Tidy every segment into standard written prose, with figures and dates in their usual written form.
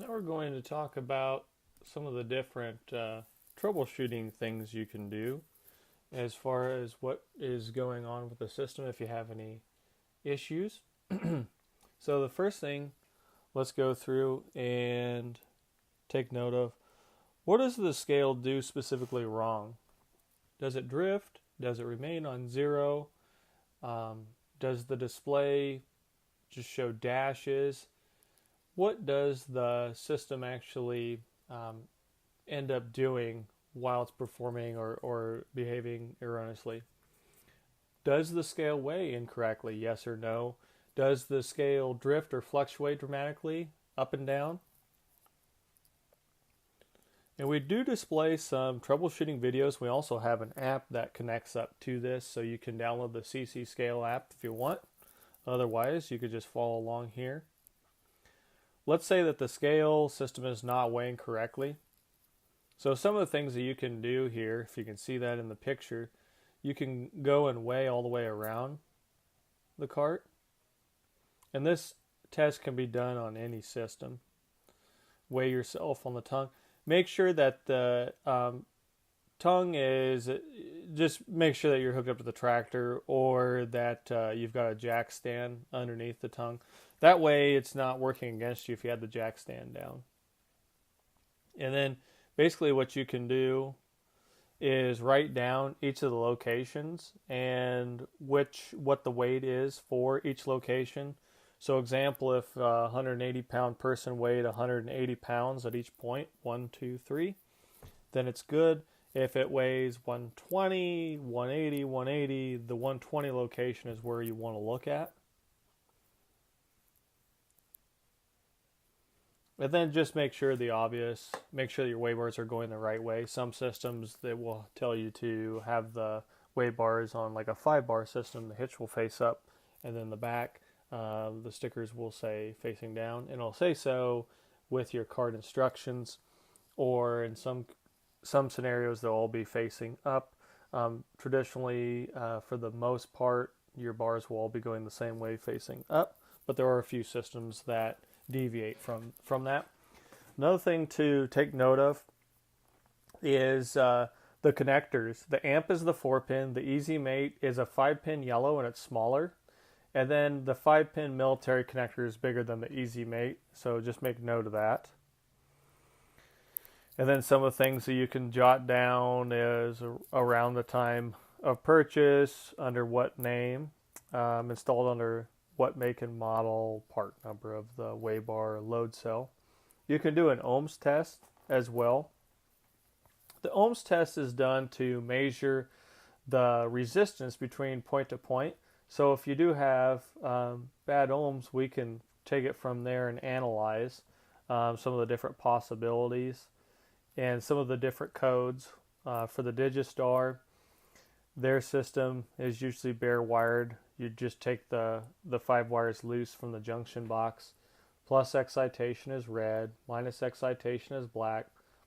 Now we're going to talk about some of the different troubleshooting things you can do as far as what is going on with the system if you have any issues. So the first thing, let's go through and take note of what does the scale do specifically wrong? Does it drift? Does it remain on zero? Does the display just show dashes? What does the system actually end up doing while it's performing or behaving erroneously? Does the scale weigh incorrectly? Yes or no? Does the scale drift or fluctuate dramatically up and down? And we do display some troubleshooting videos. We also have an app that connects up to this, so you can download the CC Scale app if you want. Otherwise, you could just follow along here. Let's say that the scale system is not weighing correctly. So some of the things that you can do here, if you can see that in the picture, you can go and weigh all the way around the cart. And this test can be done on any system. Weigh yourself on the tongue. Make sure that the tongue is, just make sure that you're hooked up to the tractor or that you've got a jack stand underneath the tongue. That way it's not working against you if you had the jack stand down. And then basically what you can do is write down each of the locations and what the weight is for each location. So example, if a 180 pound person weighed 180 pounds at each point, 1, 2, 3, then it's good. If it weighs 120, 180, 180, the 120 location is where you want to look at. And then just make sure the obvious, make sure that your weigh bars are going the right way. Some systems that will tell you to have the weigh bars on like a 5-bar system, the hitch will face up, and then the back, the stickers will say facing down, and it'll say so with your card instructions, or in some scenarios they'll all be facing up. Traditionally, for the most part, your bars will all be going the same way facing up, but there are a few systems that deviate from that. Another thing to take note of is the connectors. The amp is the 4-pin, the Easy Mate is a 5-pin yellow and it's smaller, and then the 5-pin military connector is bigger than the Easy Mate, so just make note of that. And then some of the things that you can jot down is around the time of purchase, under what name, installed under what make and model, part number of the weigh bar, load cell. You can do an Ohms test as well. The Ohms test is done to measure the resistance between point to point. So if you do have bad ohms, we can take it from there and analyze some of the different possibilities and some of the different codes. For the Digistar, their system is usually bare wired. You just take the 5 wires loose from the junction box. Plus excitation is red, minus excitation is black,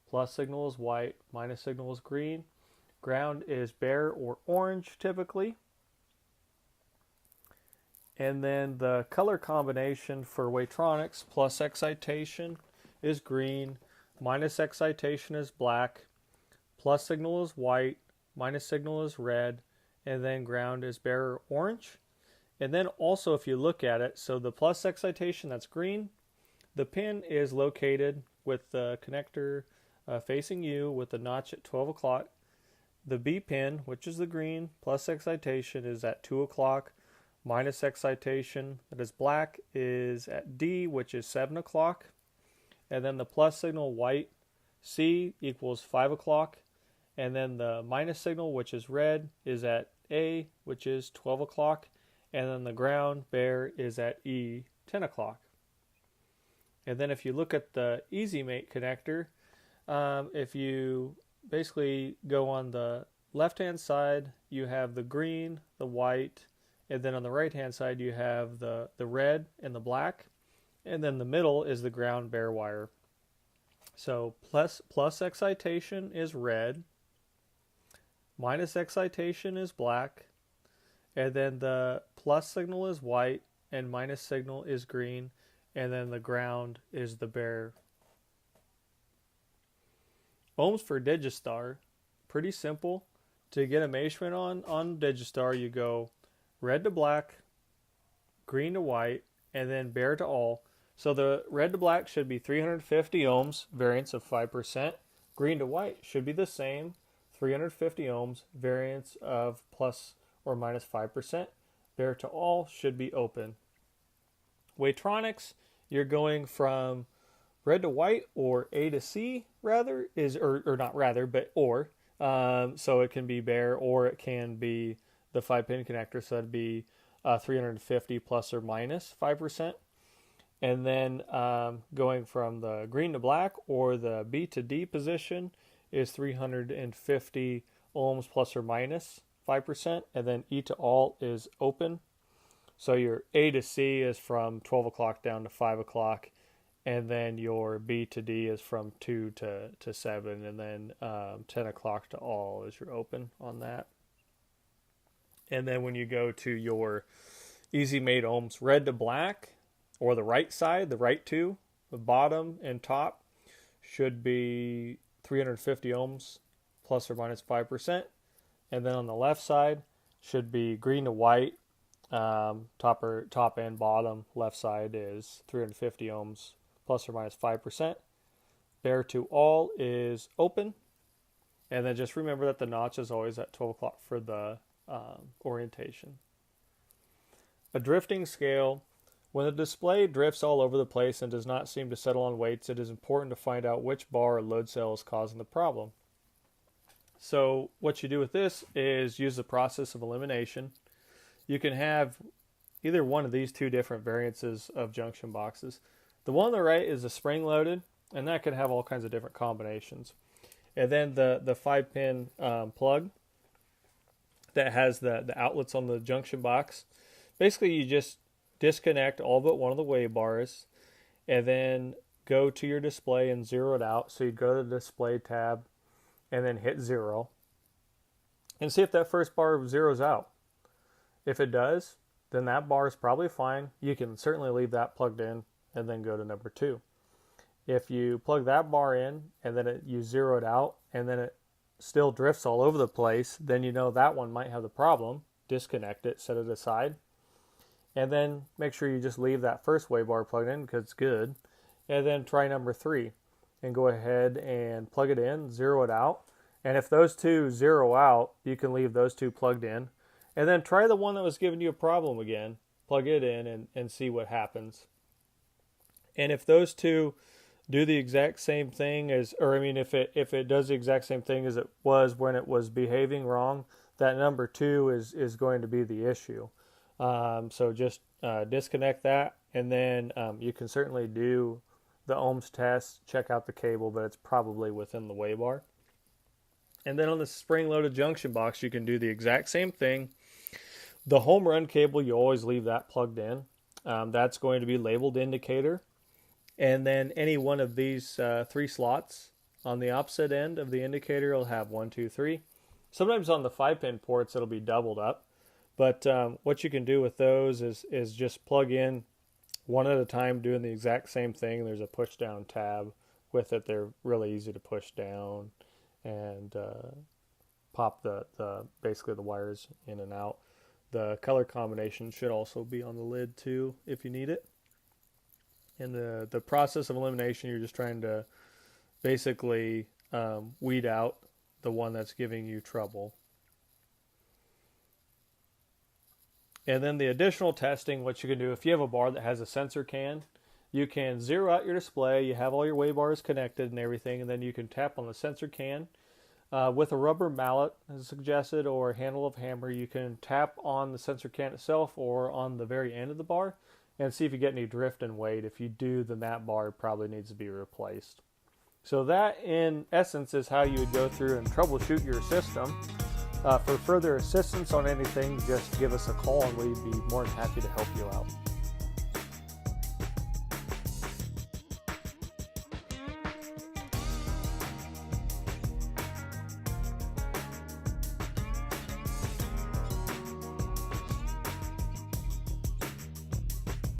plus signal is white, minus signal is green. Ground is bare or orange typically. And then the color combination for Weightronics, plus excitation is green, minus excitation is black, plus signal is white, minus signal is red, and then ground is bare or orange. And then also if you look at it, so the plus excitation, that's green. The pin is located with the connector facing you with the notch at 12 o'clock. The B pin, which is the green, plus excitation is at 2 o'clock. Minus excitation, that is black, is at D, which is 7 o'clock. And then the plus signal, white, C equals 5 o'clock. And then the minus signal, which is red, is at A, which is 12 o'clock. And then the ground, bare, is at E, 10 o'clock. And then if you look at the Easy Mate connector, if you basically go on the left-hand side, you have the green, the white, and then on the right-hand side you have the red and the black, and then the middle is the ground bare wire. So plus excitation is red, minus excitation is black, and then the plus signal is white, and minus signal is green, and then the ground is the bare Ohms for Digistar, pretty simple. To get a measurement on Digistar, you go red to black, green to white, and then bare to all. So the red to black should be 350 ohms, variance of 5%. Green to white should be the same, 350 ohms, variance of plus or minus 5%. Bare to all should be open. Weightronics, you're going from red to white, or A to C rather, or not rather, but or. So it can be bare, or it can be the 5-pin connector, so that'd be 350 plus or minus 5%. And then going from the green to black, or the B to D position, is 350 ohms plus or minus 5%. And then E to all is open. So your A to C is from 12 o'clock down to 5 o'clock. And then your B to D is from 2 to 7. And then 10 o'clock to all is your open on that. And then when you go to your easy made ohms, red to black, or the right side, the right two, the bottom and top, should be 350 ohms plus or minus 5%. And then on the left side should be green to white, top and bottom. Left side is 350 ohms plus or minus 5%. Bare to all is open. And then just remember that the notch is always at 12 o'clock for the orientation. A drifting scale. When the display drifts all over the place and does not seem to settle on weights, it is important to find out which bar or load cell is causing the problem. So what you do with this is use the process of elimination. You can have either one of these two different variances of junction boxes. The one on the right is a spring-loaded, and that could have all kinds of different combinations. And then the 5-pin plug that has the outlets on the junction box. Basically, you just disconnect all but one of the weigh bars, and then go to your display and zero it out. So you go to the display tab and then hit 0 and see if that first bar zeroes out. If it does, then that bar is probably fine. You can certainly leave that plugged in and then go to number 2. If you plug that bar in and then you zero it out and then it still drifts all over the place, then you know that one might have the problem. Disconnect it, set it aside. And then make sure you just leave that first weigh bar plugged in because it's good. And then try number 3 and go ahead and plug it in, zero it out. And if those two zero out, you can leave those two plugged in. And then try the one that was giving you a problem again. Plug it in and see what happens. And if those two do the exact same thing if it does the exact same thing as it was when it was behaving wrong, that number 2 is going to be the issue. So just disconnect that, and then you can certainly do the Ohms test, check out the cable, but it's probably within the weigh bar. And then on the spring-loaded junction box, you can do the exact same thing. The home run cable, you always leave that plugged in. That's going to be labeled indicator. And then any one of these 3 slots on the opposite end of the indicator will have 1, 2, 3. Sometimes on the 5-pin ports, it'll be doubled up. But what you can do with those is just plug in one at a time, doing the exact same thing. There's a push down tab with it. They're really easy to push down and pop basically the wires in and out. The color combination should also be on the lid too if you need it. In the process of elimination, you're just trying to basically weed out the one that's giving you trouble. And then the additional testing, what you can do, if you have a bar that has a sensor can, you can zero out your display, you have all your weigh bars connected and everything, and then you can tap on the sensor can. With a rubber mallet, as suggested, or a handle of hammer, you can tap on the sensor can itself or on the very end of the bar and see if you get any drift and weight. If you do, then that bar probably needs to be replaced. So that, in essence, is how you would go through and troubleshoot your system. For further assistance on anything, just give us a call and we'd be more than happy to help you out.